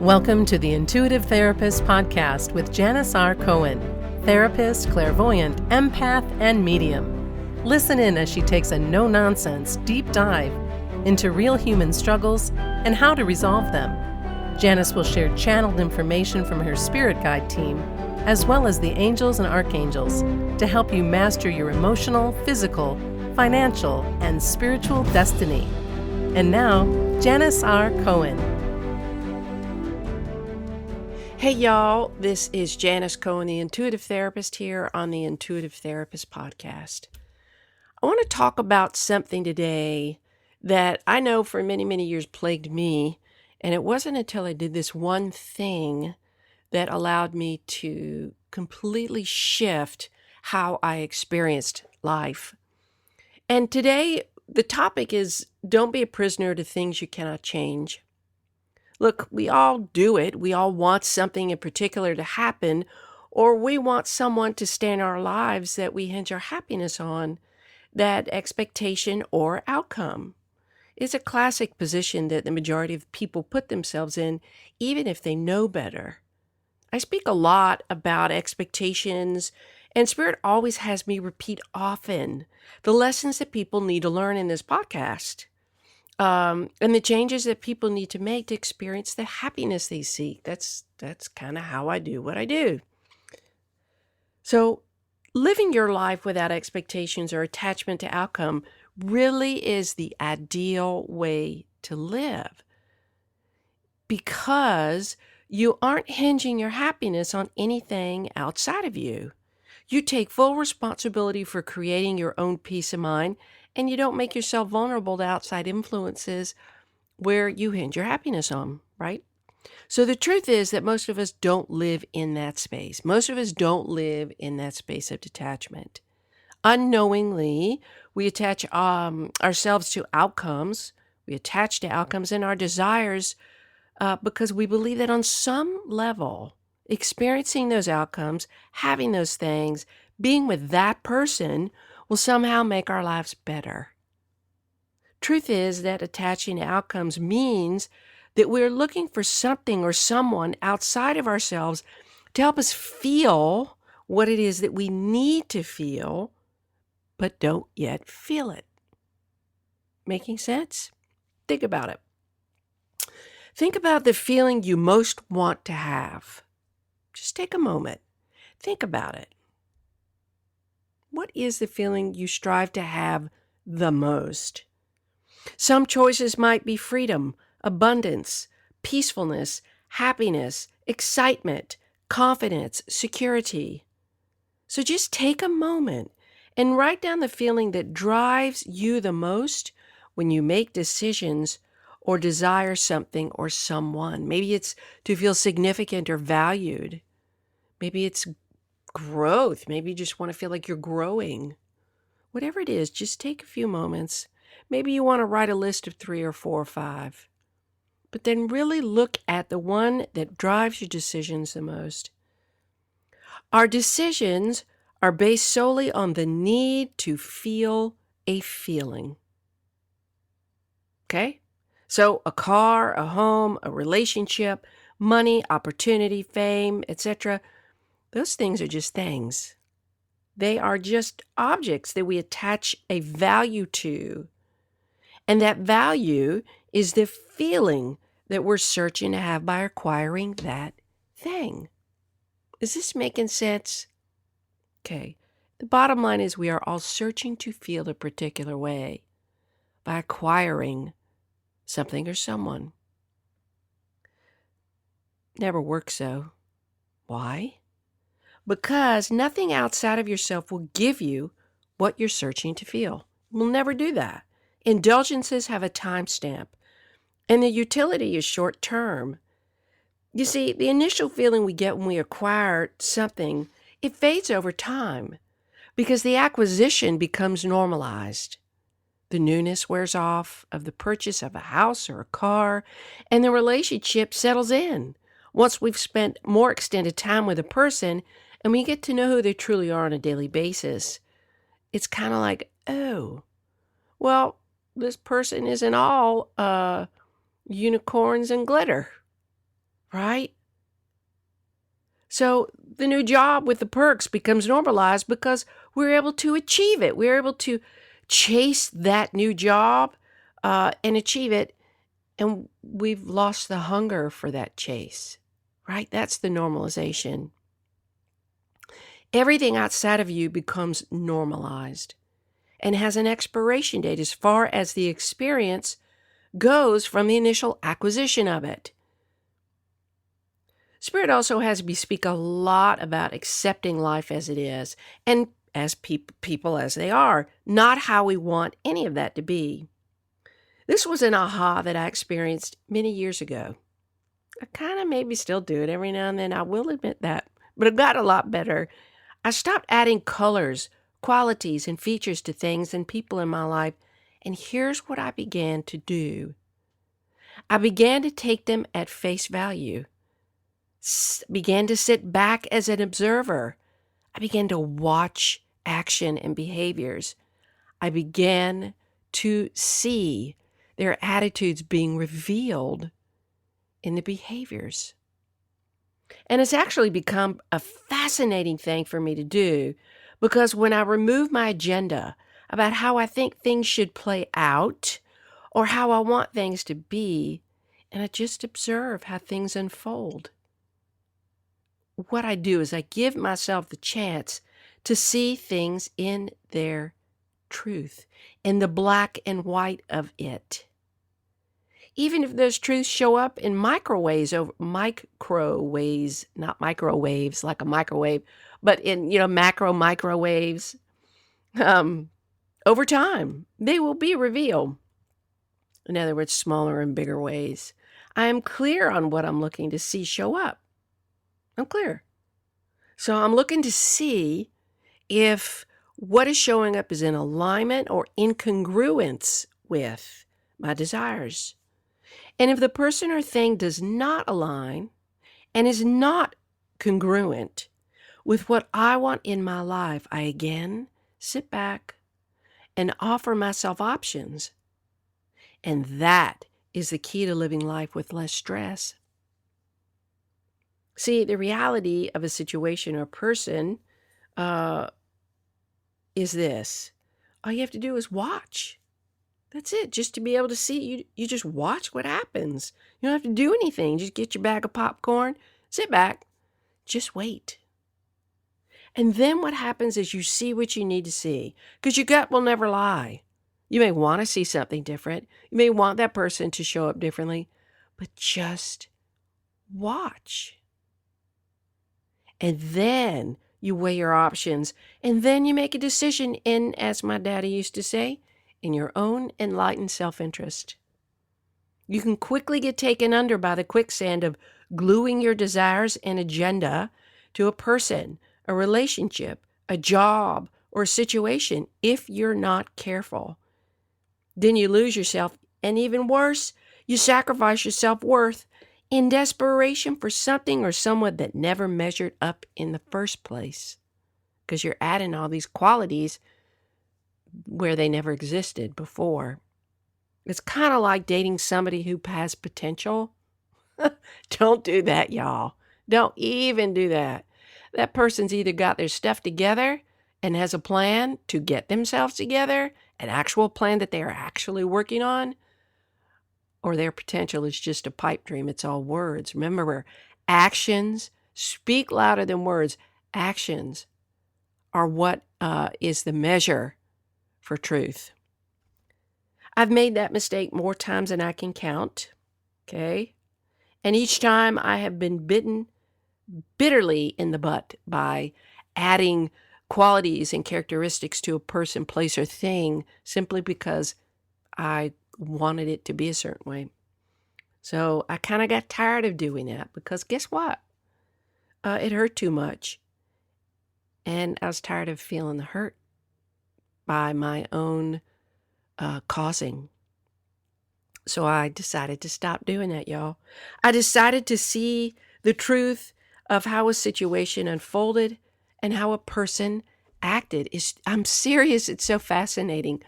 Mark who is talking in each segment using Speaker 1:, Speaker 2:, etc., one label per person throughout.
Speaker 1: Welcome to the Intuitive Therapist Podcast with Janis R. Cohen, therapist, clairvoyant, empath, and medium. Listen in as she takes a no-nonsense deep dive into real human struggles and how to resolve them. Janis will share channeled information from her spirit guide team, as well as the angels and archangels, to help you master your emotional, physical, financial, and spiritual destiny. And now, Janis R. Cohen.
Speaker 2: Hey y'all, this is Janis Cohen, the Intuitive Therapist, here on the Intuitive Therapist Podcast. I want to talk about something today that I know for many, many years plagued me, and it wasn't until I did this one thing that allowed me to completely shift how I experienced life. And today, the topic is don't be a prisoner to things you cannot change. Look, we all do it. We all want something in particular to happen, or we want someone to stay in our lives that we hinge our happiness on, that expectation or outcome. It's a classic position that the majority of people put themselves in, even if they know better. I speak a lot about expectations, and Spirit always has me repeat often the lessons that people need to learn in this podcast. And the changes that people need to make to experience the happiness they seek. That's kind of how I do what I do. So living your life without expectations or attachment to outcome really is the ideal way to live, because you aren't hinging your happiness on anything outside of you. You take full responsibility for creating your own peace of mind, and you don't make yourself vulnerable to outside influences where you hinge your happiness on, right? So the truth is that most of us don't live in that space. Most of us don't live in that space of detachment. Unknowingly, we attach ourselves to outcomes. We attach to outcomes and our desires because we believe that on some level, experiencing those outcomes, having those things, being with that person will somehow make our lives better. Truth is that attaching to outcomes means that we're looking for something or someone outside of ourselves to help us feel what it is that we need to feel, but don't yet feel it. Making sense? Think about it. Think about the feeling you most want to have. Just take a moment. Think about it. What is the feeling you strive to have the most? Some choices might be freedom, abundance, peacefulness, happiness, excitement, confidence, security. So just take a moment and write down the feeling that drives you the most when you make decisions or desire something or someone. Maybe it's to feel significant or valued. Maybe it's growth. Maybe you just want to feel like you're growing. Whatever it is, just take a few moments. Maybe you want to write a list of 3 or 4 or 5. But then really look at the one that drives your decisions the most. Our decisions are based solely on the need to feel a feeling. Okay? So a car, a home, a relationship, money, opportunity, fame, etc., those things are just things. They are just objects that we attach a value to. And that value is the feeling that we're searching to have by acquiring that thing. Is this making sense? Okay. The bottom line is we are all searching to feel a particular way by acquiring something or someone. Never works so. Why? Because nothing outside of yourself will give you what you're searching to feel. We'll never do that. Indulgences have a timestamp, and the utility is short term. You see, the initial feeling we get when we acquire something, it fades over time because the acquisition becomes normalized. The newness wears off of the purchase of a house or a car, and the relationship settles in. Once we've spent more extended time with a person and we get to know who they truly are on a daily basis, it's kind of like, oh, well, this person isn't all unicorns and glitter, right? So the new job with the perks becomes normalized because we're able to achieve it. We're able to chase that new job and achieve it. And we've lost the hunger for that chase, right? That's the normalization. Everything outside of you becomes normalized and has an expiration date as far as the experience goes from the initial acquisition of it. Spirit also has me speak a lot about accepting life as it is and as people as they are, not how we want any of that to be. This was an aha that I experienced many years ago. I kind of maybe still do it every now and then, I will admit that, but it got a lot better. I stopped adding colors, qualities, and features to things and people in my life, and here's what I began to do. I began to take them at face value, began to sit back as an observer. I began to watch action and behaviors. I began to see their attitudes being revealed in the behaviors. And it's actually become a fascinating thing for me to do because when I remove my agenda about how I think things should play out or how I want things to be, and I just observe how things unfold, what I do is I give myself the chance to see things in their truth, in the black and white of it. Even if those truths show up in microwaves, not microwaves like a microwave, but in, macro microwaves, over time, they will be revealed. In other words, smaller and bigger ways. I am clear on what I'm looking to see show up. I'm clear. So I'm looking to see if what is showing up is in alignment or incongruence with my desires. And if the person or thing does not align and is not congruent with what I want in my life, I again sit back and offer myself options. And that is the key to living life with less stress. See, the reality of a situation or person is this. All you have to do is watch. That's it. Just to be able to see, you just watch what happens. You don't have to do anything. Just get your bag of popcorn, sit back, just wait. And then what happens is you see what you need to see because your gut will never lie. You may want to see something different. You may want that person to show up differently, but just watch. And then you weigh your options, and then you make a decision in, as my daddy used to say, in your own enlightened self-interest. You can quickly get taken under by the quicksand of gluing your desires and agenda to a person, a relationship, a job, or a situation if you're not careful. Then you lose yourself, and even worse, you sacrifice your self-worth in desperation for something or someone that never measured up in the first place, because you're adding all these qualities where they never existed before. It's kind of like dating somebody who has potential. Don't do that, y'all. Don't even do that. That person's either got their stuff together and has a plan to get themselves together, an actual plan that they are actually working on, or their potential is just a pipe dream. It's all words. Remember, actions speak louder than words. Actions are what is the measure for truth. I've made that mistake more times than I can count, okay? And each time I have been bitten bitterly in the butt by adding qualities and characteristics to a person, place, or thing simply because I wanted it to be a certain way. So I kind of got tired of doing that because guess what? It hurt too much. And I was tired of feeling the hurt by my own causing. So I decided to stop doing that, y'all. I decided to see the truth of how a situation unfolded and how a person acted. I'm serious. It's so fascinating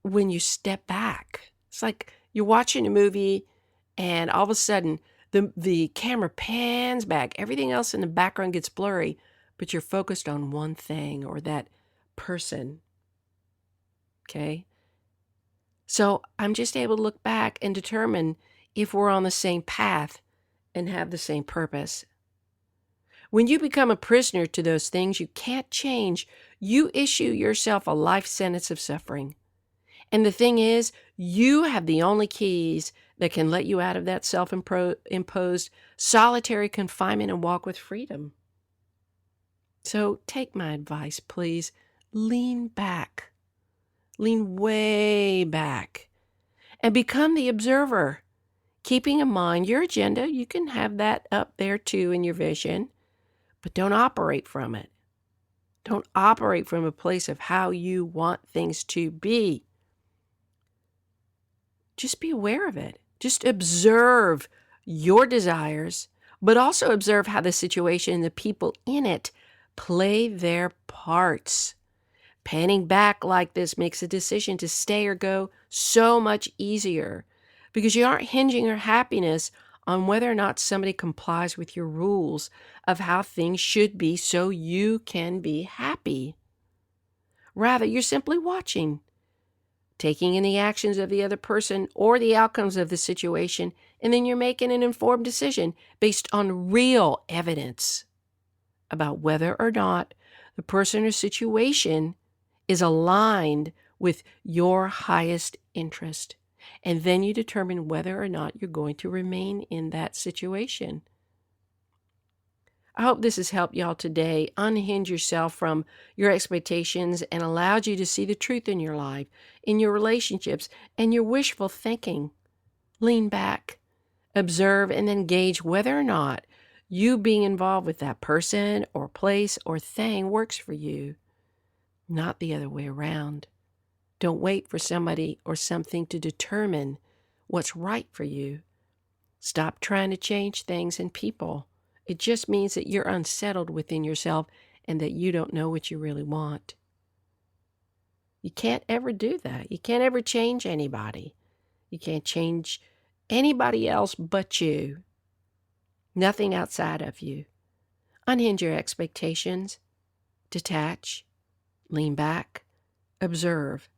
Speaker 2: when you step back. It's like you're watching a movie and all of a sudden the camera pans back. Everything else in the background gets blurry, but you're focused on one thing or that person. Okay? So I'm just able to look back and determine if we're on the same path and have the same purpose. When you become a prisoner to those things you can't change, you issue yourself a life sentence of suffering. And the thing is, you have the only keys that can let you out of that self-imposed solitary confinement and walk with freedom. So take my advice, please. Lean back. Lean way back. And become the observer. Keeping in mind your agenda, you can have that up there too in your vision, but don't operate from it. Don't operate from a place of how you want things to be. Just be aware of it. Just observe your desires, but also observe how the situation and the people in it play their parts. Panning back like this makes a decision to stay or go so much easier because you aren't hinging your happiness on whether or not somebody complies with your rules of how things should be so you can be happy. Rather, you're simply watching, taking in the actions of the other person or the outcomes of the situation, and then you're making an informed decision based on real evidence about whether or not the person or situation is aligned with your highest interest. And then you determine whether or not you're going to remain in that situation. I hope this has helped y'all today unhinge yourself from your expectations and allowed you to see the truth in your life, in your relationships, and your wishful thinking. Lean back, observe, and then gauge whether or not you being involved with that person or place or thing works for you, not the other way around. Don't wait for somebody or something to determine what's right for you. Stop trying to change things and people. It just means that you're unsettled within yourself and that you don't know what you really want. You can't ever do that. You can't ever change anybody. You can't change anybody else but you. Nothing outside of you. Unhinge your expectations. Detach. Lean back. Observe.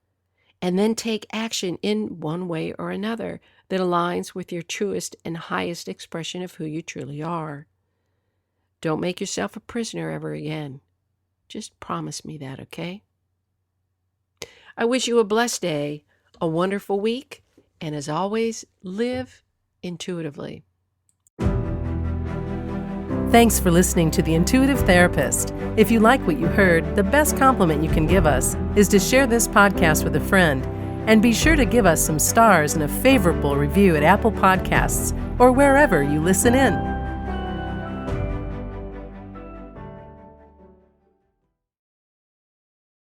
Speaker 2: And then take action in one way or another that aligns with your truest and highest expression of who you truly are. Don't make yourself a prisoner ever again. Just promise me that, okay? I wish you a blessed day, a wonderful week, and as always, live intuitively.
Speaker 1: Thanks for listening to The Intuitive Therapist. If you like what you heard, the best compliment you can give us is to share this podcast with a friend. And be sure to give us some stars and a favorable review at Apple Podcasts or wherever you listen in.